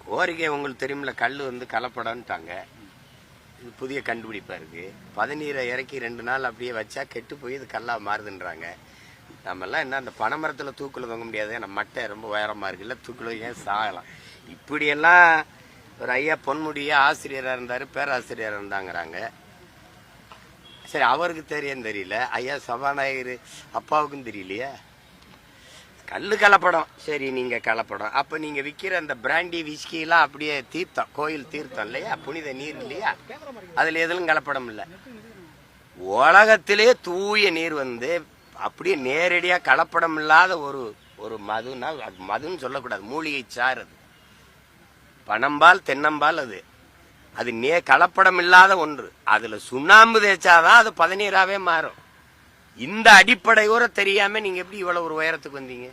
கோரிக்கை உங்களுக்கு தெரியுமில்ல, கல் கலப்படம்ட்டாங்க. இது புதிய கண்டுபிடிப்பா இருக்கு. பதநீரை இறக்கி 2 நாள் அப்படியே வச்சா கெட்டு போய் இது கல்லா மாறுதுன்றாங்க. நம்மெல்லாம் என்ன அந்த பனைமரத்துல தூக்குல தொங்க முடியாது, நம்ம மட்டை ரொம்ப உயரமா இருக்குல்ல, தூக்குல ஏன் சாகலாம். இப்படியெல்லாம் ஒரு ஐயா பொன்முடிய ஆசிரியராக இருந்தார், பேராசிரியராக இருந்தாங்கிறாங்க. சரி, அவருக்கு தெரியல, ஐயா சபாநாயகர் அப்பாவுக்கும் தெரியலையா? கல்லு கலப்படம். சரி, நீங்க கலப்படம், அப்ப நீங்க விற்கிற அந்த பிராண்டி விஸ்கிலாம் அப்படியே தீர்த்தம், கோயில் தீர்த்தம் இல்லையா, புனித நீர் இல்லையா, அதுல எதிலும் கலப்படம் இல்லை. உலகத்திலே தூய நீர் அப்படியே நேரடியா கலப்படம் இல்லாத ஒரு மதுனா, அது மதுன்னு சொல்லக்கூடாது, மூலிகை சாறு. அது பனம்பால் தென்னம்பால், அது கலப்படம் இல்லாத ஒன்று. அதுல சுண்ணாம்பு தேய்ச்சாதான் அது பதநீராவே மாறும். இந்த அடிப்படையோட தெரியாம நீங்க எப்படி இவ்வளவு ஒரு உயரத்துக்கு வந்தீங்க?